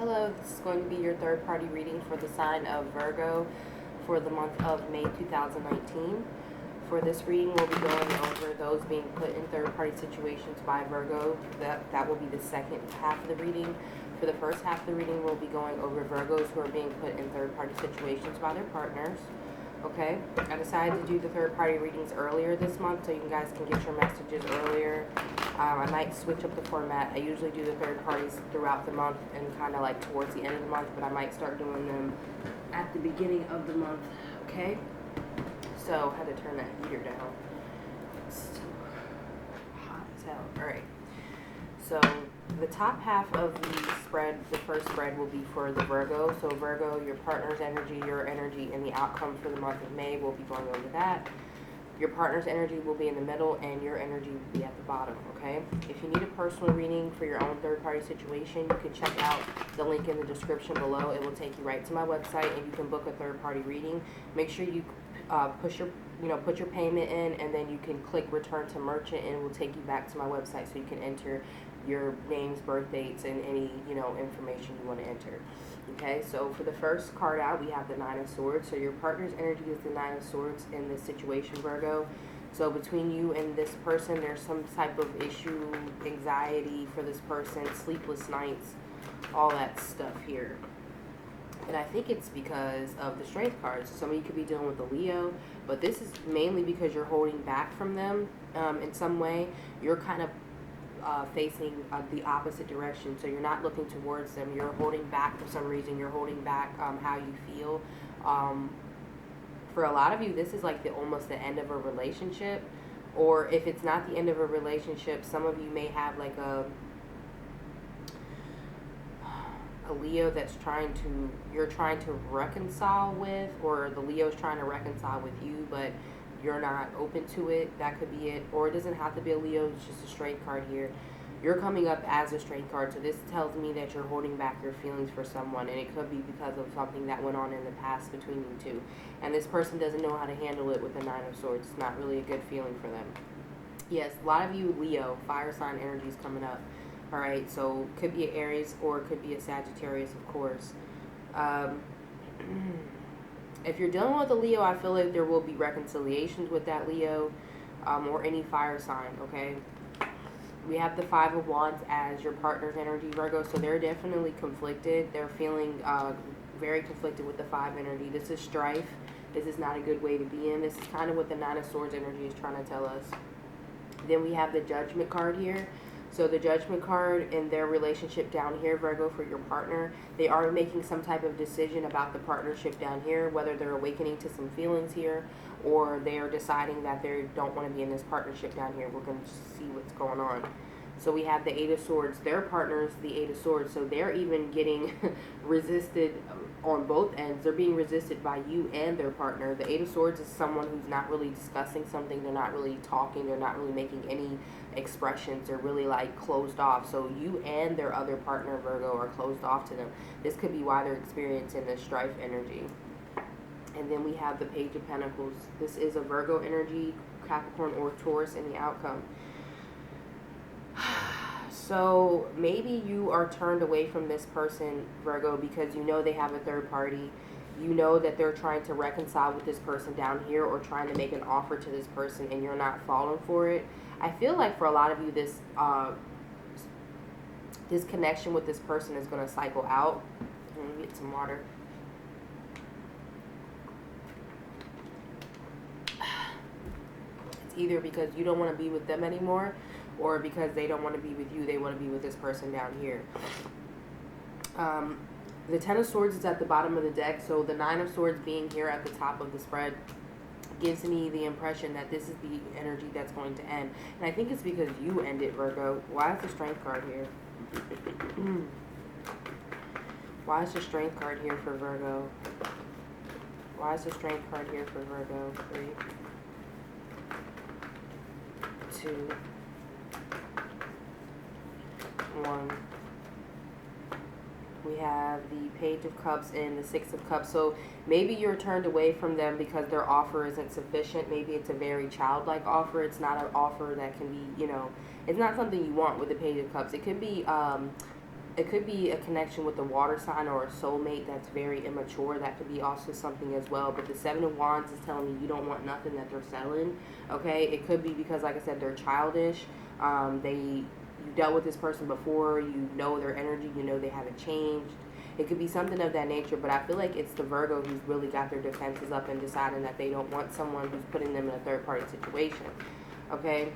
Hello, this is going to be your third party reading for the sign of Virgo for the month of May 2019. For this reading, we'll be going over those being put in third party situations by Virgo. That will be the second half of the reading. For the first half of the reading, we'll be going over Virgos who are being put in third party situations by their partners. Okay, I decided to do the third party readings earlier this month so you guys can get your messages earlier. I might switch up the format. I usually do the third parties throughout the month and kind of like towards the end of the month, but I might start doing them at the beginning of the month. Okay, so I had to turn that heater down. It's too hot as hell. Alright, so the top half of the spread, the first spread, will be for the Virgo. So Virgo, your partner's energy, your energy, and the outcome for the month of May. We'll be going over that. Your partner's energy will be in the middle, and your energy will be at the bottom, okay? If you need a personal reading for your own third-party situation, you can check out the link in the description below. It will take you right to my website, and you can book a third-party reading. Make sure you put your payment in, and then you can click Return to Merchant, and it will take you back to my website so you can enter your names, birth dates, and any, information you want to enter. Okay, so for the first card out, we have the Nine of Swords. So your partner's energy is the Nine of Swords in this situation, Virgo. So between you and this person, there's some type of issue, anxiety for this person, sleepless nights, all that stuff here. And I think it's because of the Strength cards. Some of you could be dealing with a Leo, but this is mainly because you're holding back from them in some way. You're kind of facing the opposite direction, so you're not looking towards them. You're holding back for some reason. You're holding back how you feel. For a lot of you, this is like almost the end of a relationship, or if it's not the end of a relationship, some of you may have like a Leo that's you're trying to reconcile with, or the Leo's trying to reconcile with you, but you're not open to it. That could be it. Or it doesn't have to be a Leo, it's just a Strength card here. You're coming up as a Strength card, so this tells me that you're holding back your feelings for someone, and it could be because of something that went on in the past between you two. And this person doesn't know how to handle it with the Nine of Swords. It's not really a good feeling for them. Yes, a lot of you Leo, fire sign energy is coming up. Alright, so could be an Aries or it could be a Sagittarius, of course. If you're dealing with a Leo, I feel like there will be reconciliations with that Leo or any fire sign, okay? We have the Five of Wands as your partner's energy, Virgo, so they're definitely conflicted. They're feeling very conflicted with the Five energy. This is strife. This is not a good way to be in. This is kind of what the Nine of Swords energy is trying to tell us. Then we have the Judgment card here. So the Judgment card in their relationship down here, Virgo, for your partner, they are making some type of decision about the partnership down here, whether they're awakening to some feelings here or they are deciding that they don't want to be in this partnership down here. We're going to see what's going on. So we have the Eight of Swords. Their partner's the Eight of Swords, so they're even getting resisted on both ends. They're being resisted by you and their partner. The Eight of Swords is someone who's not really discussing something. They're not really talking. They're not really making any expressions. They're really like closed off. So you and their other partner, Virgo, are closed off to them. This could be why they're experiencing this strife energy. And then we have the Page of Pentacles. This is a Virgo energy, Capricorn or Taurus in the outcome. So maybe you are turned away from this person, Virgo, because you know they have a third party. You know that they're trying to reconcile with this person down here or trying to make an offer to this person and you're not falling for it. I feel like for a lot of you, this connection with this person is going to cycle out. Let me get some water. It's either because you don't want to be with them anymore, or because they don't want to be with you, they want to be with this person down here. The Ten of Swords is at the bottom of the deck, so the Nine of Swords being here at the top of the spread gives me the impression that this is the energy that's going to end. And I think it's because you end it, Virgo. Why is the Strength card here? Why is the Strength card here for Virgo? Why is the Strength card here for Virgo? 3, 2, 1. We have the Page of Cups and the Six of Cups. So maybe you're turned away from them because their offer isn't sufficient. Maybe it's a very childlike offer. It's not an offer that can be, it's not something you want with the Page of Cups. It could be It could be a connection with a water sign or a soulmate that's very immature. That could be also something as well. But the Seven of Wands is telling me you don't want nothing that they're selling. Okay, it could be because, like I said, they're childish. You dealt with this person before. You know their energy. You know they haven't changed. It could be something of that nature. But I feel like it's the Virgo who's really got their defenses up and deciding that they don't want someone who's putting them in a third-party situation. Okay.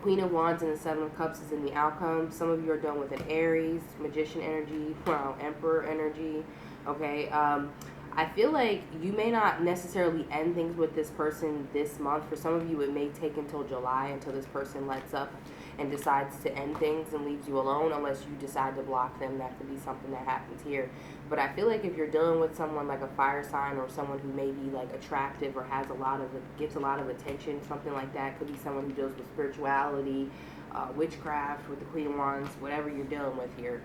Queen of Wands and the Seven of Cups is in the outcome. Some of you are dealing with an Aries, Magician energy, Emperor energy. Okay, I feel like you may not necessarily end things with this person this month. For some of you, it may take until July until this person lets up and decides to end things and leaves you alone, unless you decide to block them. That could be something that happens here. But I feel like if you're dealing with someone like a fire sign or someone who may be like attractive or has gets a lot of attention, something like that, could be someone who deals with spirituality, witchcraft, with the Queen of Wands, whatever you're dealing with here.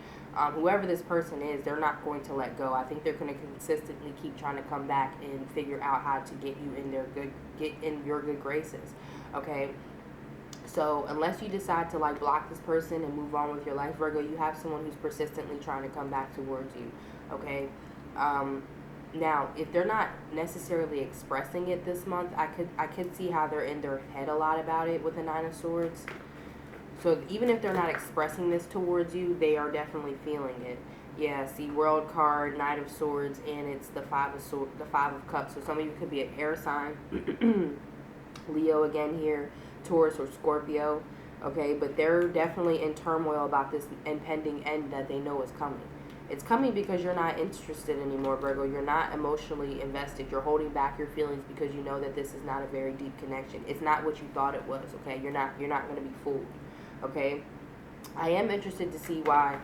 Whoever this person is, they're not going to let go. I think they're going to consistently keep trying to come back and figure out how to get you in your good graces. Okay. So unless you decide to like block this person and move on with your life, Virgo, you have someone who's persistently trying to come back towards you. Okay. Now, if they're not necessarily expressing it this month, I could see how they're in their head a lot about it with the Nine of Swords. So even if they're not expressing this towards you, they are definitely feeling it. Yeah, see, World card, Knight of Swords, and it's the Five of Cups. So some of you could be an air sign, Leo again here, Taurus or Scorpio. Okay, but they're definitely in turmoil about this impending end that they know is coming. It's coming because you're not interested anymore, Virgo. You're not emotionally invested. You're holding back your feelings because you know that this is not a very deep connection. It's not what you thought it was. Okay, you're not going to be fooled. Okay, I am interested to see why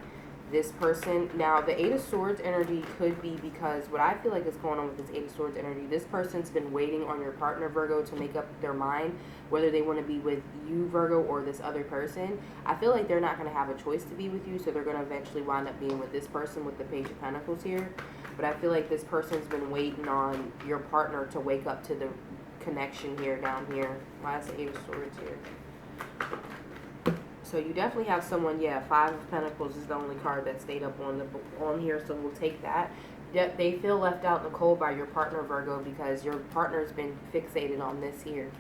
this person, now the Eight of Swords energy could be because what I feel like is going on with this Eight of Swords energy, this person's been waiting on your partner, Virgo, to make up their mind whether they want to be with you, Virgo, or this other person. I feel like they're not going to have a choice to be with you, so they're going to eventually wind up being with this person with the Page of Pentacles here. But I feel like this person's been waiting on your partner to wake up to the connection here down here. Why is the Eight of Swords here? So you definitely have someone, yeah, Five of Pentacles is the only card that stayed up on here, so we'll take that. They feel left out in the cold by your partner, Virgo, because your partner's been fixated on this here,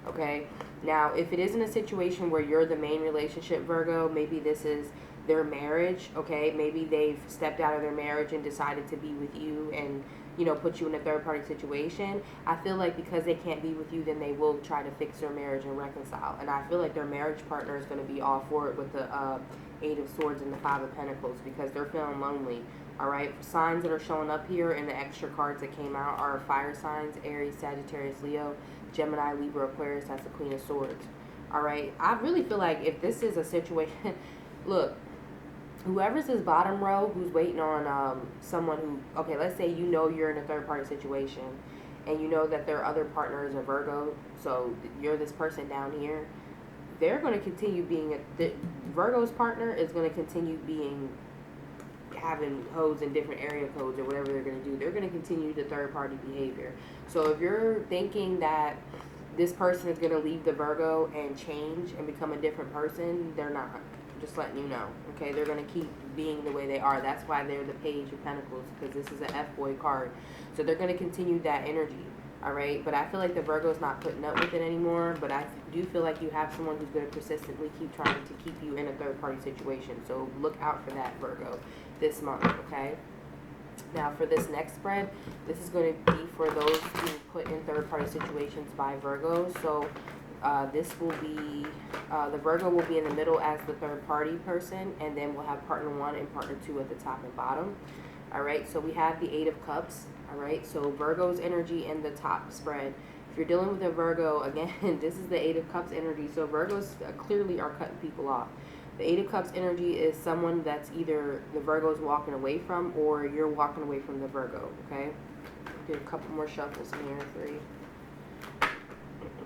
okay? Now, if it isn't a situation where you're the main relationship, Virgo, maybe this is their marriage, okay? Maybe they've stepped out of their marriage and decided to be with you and, you know, put you in a third-party situation. I feel like because they can't be with you, then they will try to fix their marriage and reconcile. And I feel like their marriage partner is going to be all for it with the Eight of Swords and the Five of Pentacles because they're feeling lonely, all right? Signs that are showing up here and the extra cards that came out are fire signs, Aries, Sagittarius, Leo, Gemini, Libra, Aquarius. That's the Queen of Swords, all right? I really feel like if this is a situation, look, whoever's this bottom row who's waiting on someone who, okay, let's say you know you're in a third-party situation and you know that their other partner is a Virgo, so you're this person down here, they're going to continue being, Virgo's partner is going to continue having hoes in different area codes or whatever they're going to do. They're going to continue the third-party behavior. So if you're thinking that this person is going to leave the Virgo and change and become a different person, they're not. Just letting you know, okay? They're going to keep being the way they are. That's why they're the Page of Pentacles, because this is an F-boy card. So they're going to continue that energy, all right? But I feel like the Virgo's not putting up with it anymore, but I do feel like you have someone who's going to persistently keep trying to keep you in a third-party situation. So look out for that, Virgo, this month, okay? Now, for this next spread, this is going to be for those who put in third-party situations by Virgo. So this will be, the Virgo will be in the middle as the third party person, and then we'll have partner 1 and partner 2 at the top and bottom. All right, so we have the Eight of Cups. All right, so Virgo's energy in the top spread. If you're dealing with a Virgo, again, this is the Eight of Cups energy. So Virgos clearly are cutting people off. The Eight of Cups energy is someone that's either the Virgo's walking away from or you're walking away from the Virgo, okay? Do a couple more shuffles in here,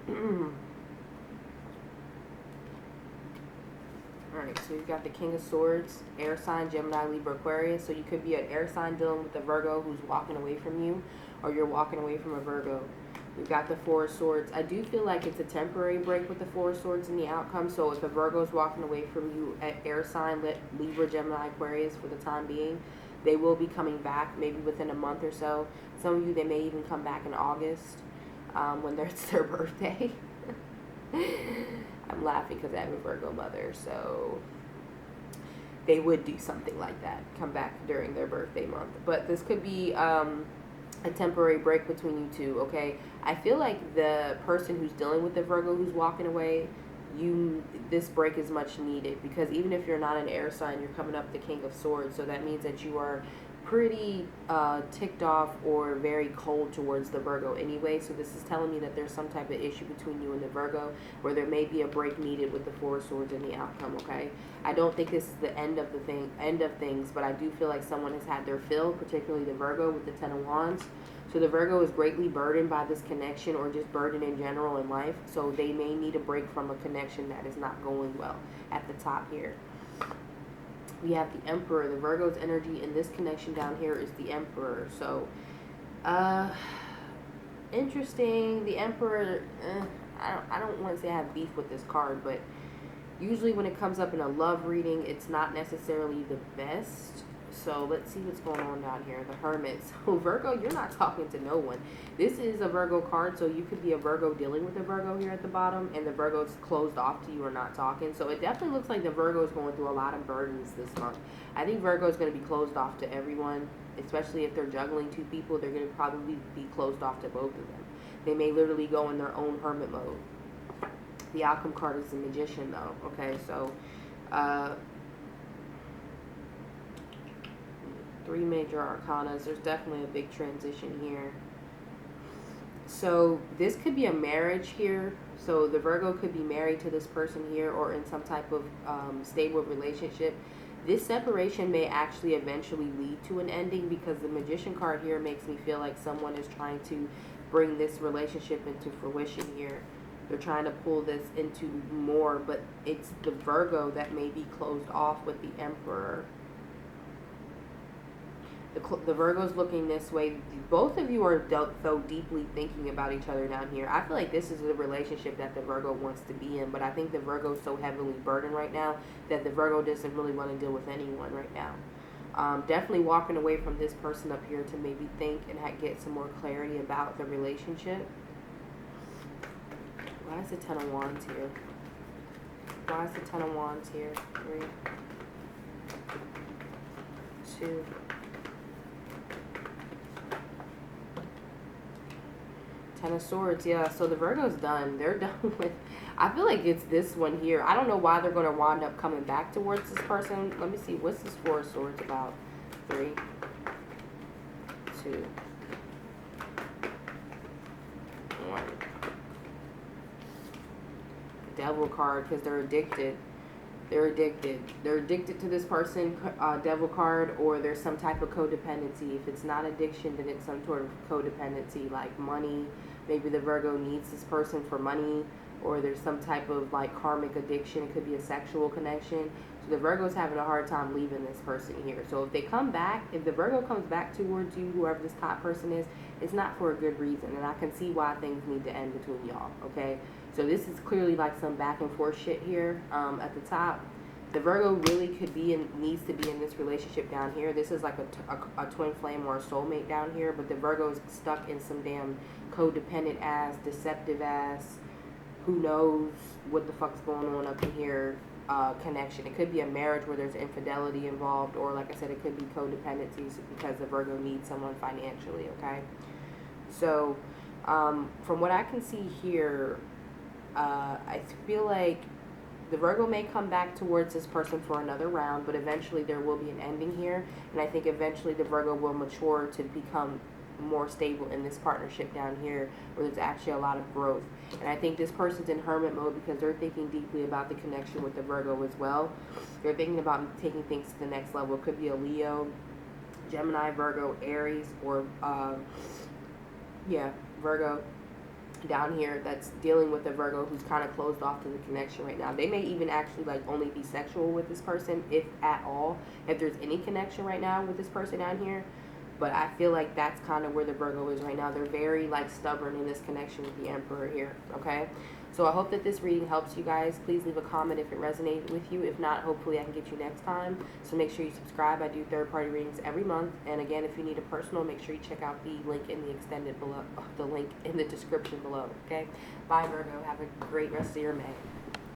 3. Alright, so you've got the King of Swords, air sign, Gemini, Libra, Aquarius. So you could be an air sign dealing with a Virgo who's walking away from you, or you're walking away from a Virgo. We've got the Four of Swords. I do feel like it's a temporary break with the Four of Swords in the outcome. So if a Virgo is walking away from you at air sign, Libra, Gemini, Aquarius for the time being, they will be coming back maybe within a month or so. Some of you, they may even come back in August when it's their birthday. I'm laughing because I have a Virgo mother, so they would do something like that, come back during their birthday month. But this could be a temporary break between you two, okay? I feel like the person who's dealing with the Virgo who's walking away, this break is much needed, because even if you're not an air sign, you're coming up the King of Swords, so that means that you are pretty ticked off or very cold towards the Virgo anyway. So this is telling me that there's some type of issue between you and the Virgo, where there may be a break needed with the Four of Swords in the outcome, okay? I don't think this is the end of things, but I do feel like someone has had their fill, particularly the Virgo with the Ten of Wands. So the Virgo is greatly burdened by this connection, or just burdened in general in life. So they may need a break from a connection that is not going well at the top here. We have the Emperor. The Virgo's energy in this connection down here is the Emperor. So, interesting. The Emperor, I don't want to say I have beef with this card, but usually when it comes up in a love reading, it's not necessarily the best. So let's see what's going on down here. The Hermit. So Virgo, you're not talking to no one. This is a Virgo card, so you could be a Virgo dealing with a Virgo here at the bottom, and the Virgo's closed off to you or not talking. So it definitely looks like the Virgo is going through a lot of burdens this month. I think Virgo is going to be closed off to everyone, especially if they're juggling two people. They're going to probably be closed off to both of them. They may literally go in their own hermit mode. The Outcome card is the Magician, though. Okay, so three major arcanas. There's definitely a big transition here. So this could be a marriage here. So the Virgo could be married to this person here, or in some type of stable relationship. This separation may actually eventually lead to an ending, because the Magician card here makes me feel like someone is trying to bring this relationship into fruition here. They're trying to pull this into more, but it's the Virgo that may be closed off with the Emperor. The Virgo's looking this way. Both of you are so deeply thinking about each other down here. I feel like this is the relationship that the Virgo wants to be in, but I think the Virgo's so heavily burdened right now that the Virgo doesn't really want to deal with anyone right now. Definitely walking away from this person up here to maybe think and get some more clarity about the relationship. Why is the Ten of Wands here? Why is the Ten of Wands here? 3, 2. Ten of Swords, yeah. So the Virgo's done. They're done with, I feel like it's this one here. I don't know why they're going to wind up coming back towards this person. Let me see. What's this Four of Swords about? 3, 2, 1. Devil card, because they're addicted. They're addicted. They're addicted to this person, Devil card, or there's some type of codependency. If it's not addiction, then it's some sort of codependency, like money. Maybe the Virgo needs this person for money, or there's some type of like karmic addiction. It could be a sexual connection. So the Virgo's having a hard time leaving this person here. So if they come back, if the Virgo comes back towards you, whoever this top person is, it's not for a good reason. And I can see why things need to end between y'all, okay? So this is clearly like some back and forth shit here at the top. The Virgo really could be and needs to be in this relationship down here. This is like a twin flame or a soulmate down here, but the Virgo is stuck in some damn codependent ass, deceptive ass, who knows what the fuck's going on up in here connection. It could be a marriage where there's infidelity involved, or like I said, it could be codependencies because the Virgo needs someone financially, okay? So from what I can see here, I feel like the Virgo may come back towards this person for another round, but eventually there will be an ending here. And I think eventually the Virgo will mature to become more stable in this partnership down here, where there's actually a lot of growth. And I think this person's in hermit mode because they're thinking deeply about the connection with the Virgo as well. They're thinking about taking things to the next level. It could be a Leo, Gemini, Virgo, Aries, or Virgo down here that's dealing with a Virgo who's kind of closed off to the connection right now. They may even actually like only be sexual with this person, if at all, if there's any connection right now with this person down here. But I feel like that's kind of where the Virgo is right now. They're very like stubborn in this connection with the Emperor here, okay? So I hope that this reading helps you guys. Please leave a comment if it resonated with you. If not, hopefully I can get you next time. So make sure you subscribe. I do third-party readings every month. And again, if you need a personal, make sure you check out the link in the extended below, the link in the description below, okay? Bye, Virgo. Have a great rest of your May.